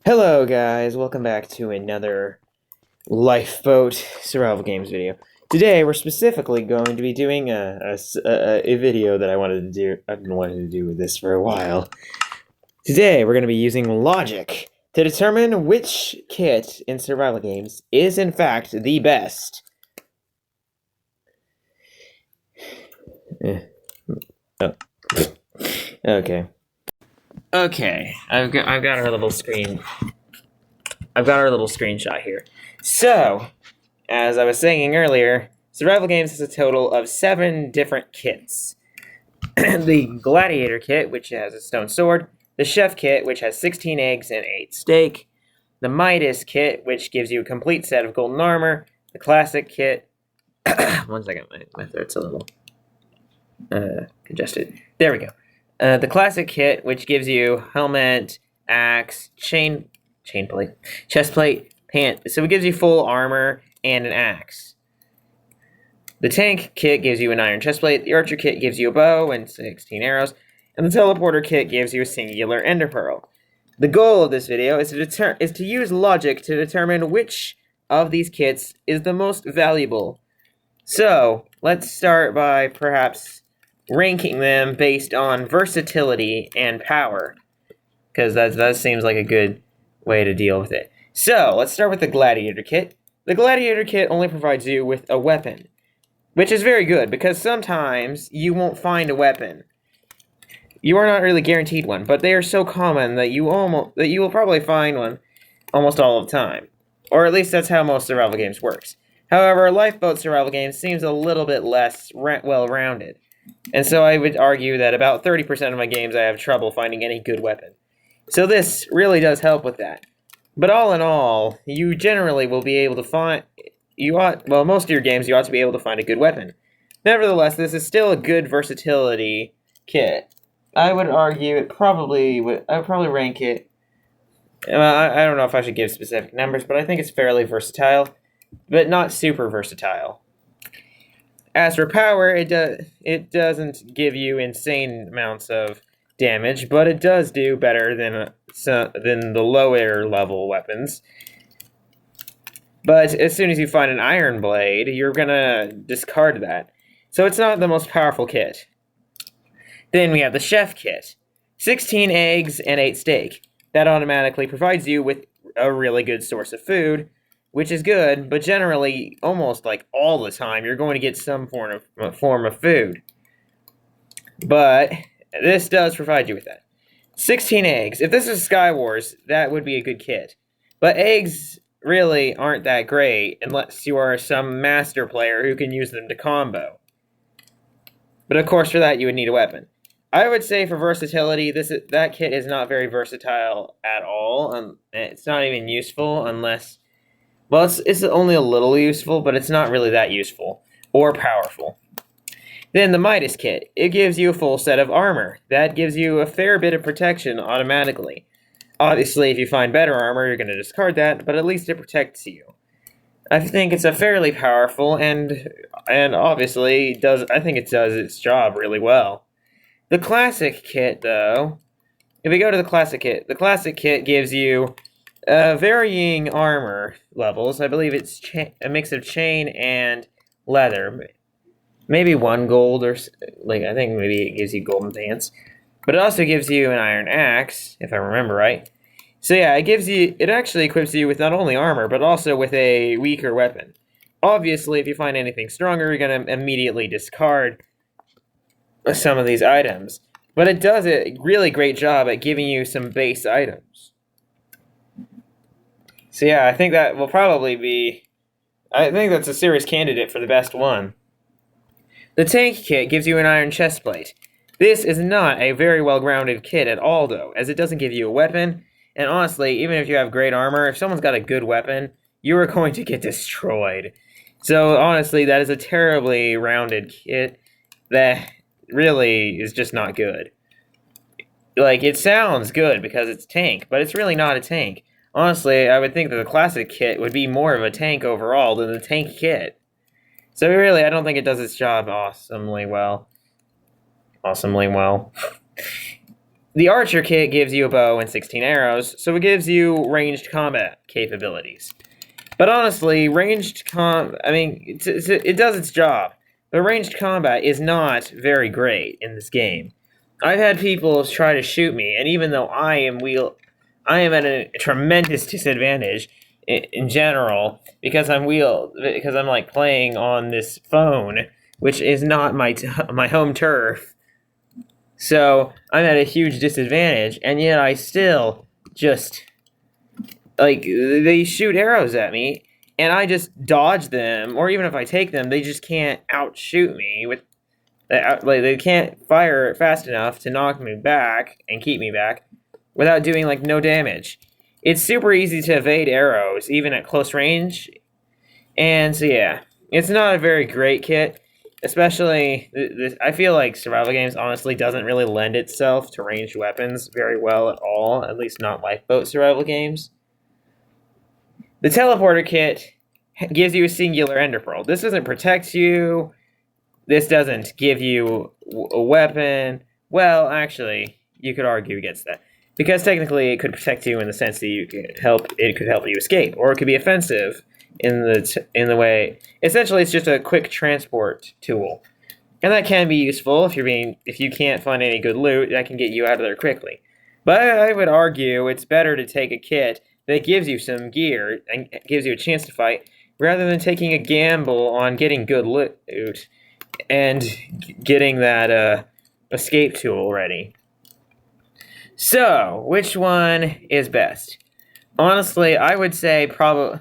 Hello guys, welcome back to another lifeboat survival games video. Today we're specifically going to be doing a video that I wanted to do. I've been wanting to do this for a while. Today we're going to be using logic to determine which kit in survival games is in fact the best. Oh. Okay. Okay, I've got our little screen. I've got our little screenshot here. So, as I was saying earlier, survival games has a total of 7 different kits. The gladiator kit, which has a stone sword. The chef kit, which has 16 eggs and 8 steak. The Midas kit, which gives you a complete set of golden armor. The classic kit. One second, my throat's a little congested. There we go. The classic kit, which gives you helmet, axe, chest plate, pant. So it gives you full armor and an axe. The tank kit gives you an iron chest plate. The archer kit gives you a bow and 16 arrows. And the teleporter kit gives you a singular ender pearl. The goal of this video is to use logic to determine which of these kits is the most valuable. So let's start by perhaps ranking them based on versatility and power, because that seems like a good way to deal with it. So let's start with the gladiator kit. The gladiator kit only provides you with a weapon, which is very good because sometimes you won't find a weapon. You are not really guaranteed one, but they are so common that you will probably find one almost all of the time, or at least that's how most survival games works. However, lifeboat survival games seems a little bit less well-rounded. And so I would argue that about 30% of my games I have trouble finding any good weapon. So this really does help with that. But all in all, you generally will be able to find... most of your games you ought to be able to find a good weapon. Nevertheless, this is still a good versatility kit. I would argue I would probably rank it... I don't know if I should give specific numbers, but I think it's fairly versatile, but not super versatile. As for power, it doesn't give you insane amounts of damage, but it does do better than the lower level weapons. But as soon as you find an iron blade, you're gonna discard that. So it's not the most powerful kit. Then we have the chef kit. 16 eggs and 8 steak. That automatically provides you with a really good source of food, which is good, but generally, almost like all the time, you're going to get some form of food. But this does provide you with that. 16 eggs. If this is Sky Wars, that would be a good kit. But eggs really aren't that great unless you are some master player who can use them to combo. But of course, for that, you would need a weapon. I would say for versatility, that kit is not very versatile at all. It's not even useful unless... Well, it's only a little useful, but it's not really that useful or powerful. Then the Midas kit. It gives you a full set of armor. That gives you a fair bit of protection automatically. Obviously, if you find better armor, you're going to discard that, but at least it protects you. I think it's a fairly powerful and obviously I think it does its job really well. The classic kit, though, if we go to the classic kit gives you varying armor levels. I believe it's a mix of chain and leather. Maybe 1 gold, or I think maybe it gives you golden pants. But it also gives you an iron axe, if I remember right. So yeah, it actually equips you with not only armor, but also with a weaker weapon. Obviously, if you find anything stronger, you're going to immediately discard some of these items. But it does a really great job at giving you some base items. So yeah, I think that will probably be... I think that's a serious candidate for the best one. The tank kit gives you an iron chest plate. This is not a very well-grounded kit at all, though, as it doesn't give you a weapon. And honestly, even if you have great armor, if someone's got a good weapon, you are going to get destroyed. So honestly, that is a terribly rounded kit that really is just not good. It sounds good because it's tank, but it's really not a tank. Honestly, I would think that the classic kit would be more of a tank overall than the tank kit. So really, I don't think it does its job awesomely well. The Archer kit gives you a bow and 16 arrows, so it gives you ranged combat capabilities. But honestly, it does its job. But ranged combat is not very great in this game. I've had people try to shoot me, and even though I am at a tremendous disadvantage in general because I'm like playing on this phone, which is not my home turf. So I'm at a huge disadvantage, and yet I still just they shoot arrows at me, and I just dodge them, or even if I take them, they just can't outshoot me with. They can't fire fast enough to knock me back and keep me back without doing no damage. It's super easy to evade arrows, even at close range. And so yeah, it's not a very great kit. Especially, I feel like survival games honestly doesn't really lend itself to ranged weapons very well at all. At least not lifeboat survival games. The teleporter kit gives you a singular ender pearl. This doesn't protect you. This doesn't give you a weapon. Well, actually, you could argue against that. Because technically it could protect you in the sense that it could help you escape. Or it could be offensive in the way. Essentially, it's just a quick transport tool. And that can be useful if you can't find any good loot, that can get you out of there quickly. But I would argue it's better to take a kit that gives you some gear and gives you a chance to fight, rather than taking a gamble on getting good loot and getting that escape tool ready. So, which one is best? Honestly, I would say probably...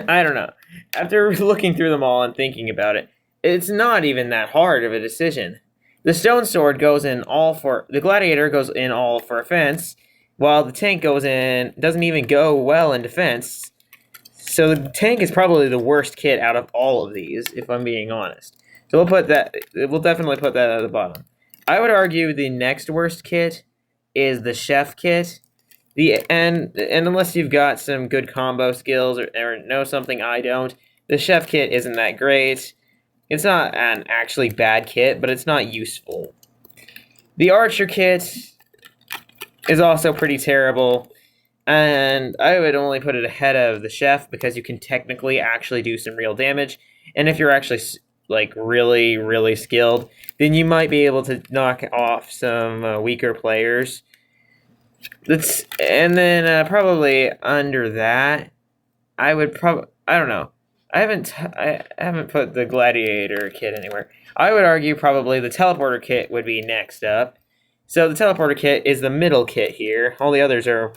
I don't know. After looking through them all and thinking about it, it's not even that hard of a decision. The stone sword the gladiator goes in all for offense, while the tank doesn't even go well in defense. So the tank is probably the worst kit out of all of these, if I'm being honest. So we'll definitely put that at the bottom. I would argue the next worst kit is the chef kit. And unless you've got some good combo skills or know something I don't, the chef kit isn't that great. It's not an actually bad kit, but it's not useful. The archer kit is also pretty terrible, and I would only put it ahead of the chef because you can technically actually do some real damage, and if you're actually really, really skilled, then you might be able to knock off some weaker players. And then probably under that, I don't know. I haven't put the gladiator kit anywhere. I would argue probably the teleporter kit would be next up. So the teleporter kit is the middle kit here. All the others are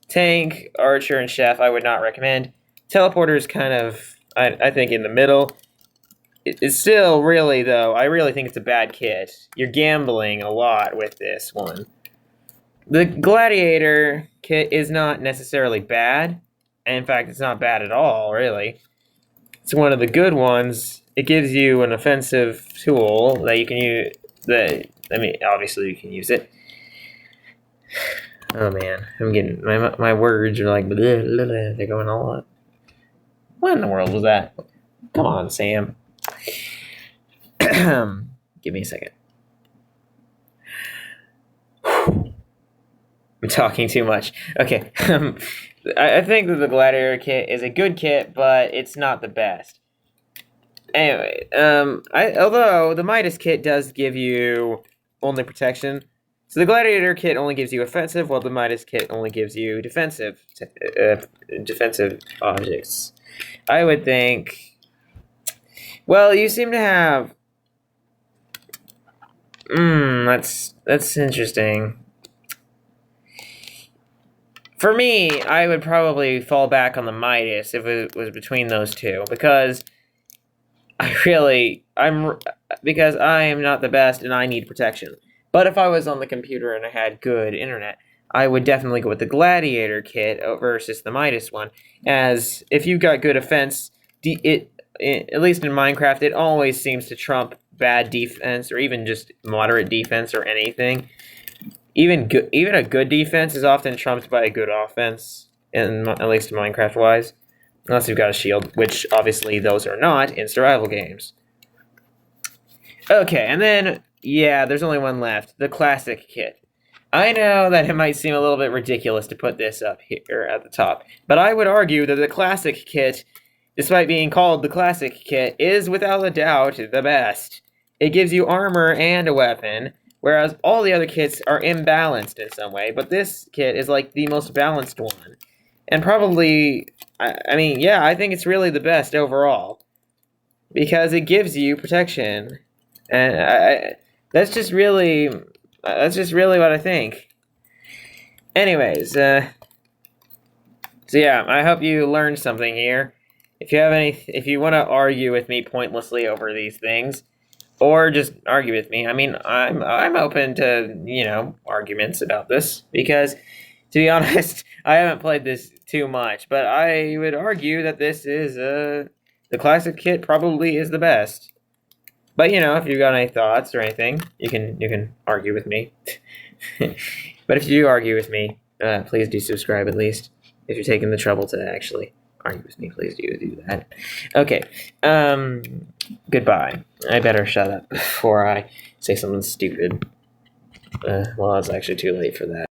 tank, archer, and chef. I would not recommend. Teleporter is kind of I think in the middle. It's still really though. I really think it's a bad kit. You're gambling a lot with this one. The gladiator kit is not necessarily bad. In fact, it's not bad at all, really. It's one of the good ones. It gives you an offensive tool that you can use. Obviously you can use it. Oh man, I'm getting my words are like they're going all up. What in the world was that? Come on, Sam. Give me a second. I'm talking too much. Okay. I think that the gladiator kit is a good kit, but it's not the best. Anyway, although the Midas kit does give you only protection, so the gladiator kit only gives you offensive, while the Midas kit only gives you defensive objects. I would think. Well, you seem to have. That's interesting. For me, I would probably fall back on the Midas if it was between those two, because I am not the best and I need protection. But if I was on the computer and I had good internet, I would definitely go with the Gladiator kit versus the Midas one, as if you've got good offense, at least in Minecraft, it always seems to trump bad defense or even just moderate defense or anything. Even a good defense is often trumped by a good offense, at least Minecraft-wise. Unless you've got a shield, which obviously those are not in survival games. Okay, and then, yeah, there's only one left. The classic kit. I know that it might seem a little bit ridiculous to put this up here at the top, but I would argue that the classic kit, despite being called the classic kit, is without a doubt the best. It gives you armor and a weapon, whereas all the other kits are imbalanced in some way, but this kit is like the most balanced one. And probably, I mean, yeah, I think it's really the best overall. Because it gives you protection. And that's just really what I think. Anyways, so yeah, I hope you learned something here. If you want to argue with me pointlessly over these things, or just argue with me, I mean, I'm open to, arguments about this, because to be honest, I haven't played this too much, but I would argue that this is the classic kit probably is the best. But if you've got any thoughts or anything, you can argue with me. But if you do argue with me, please do subscribe at least. If you're taking the trouble to actually argue with me, please do that. Okay. Goodbye. I better shut up before I say something stupid. Well, it's actually too late for that.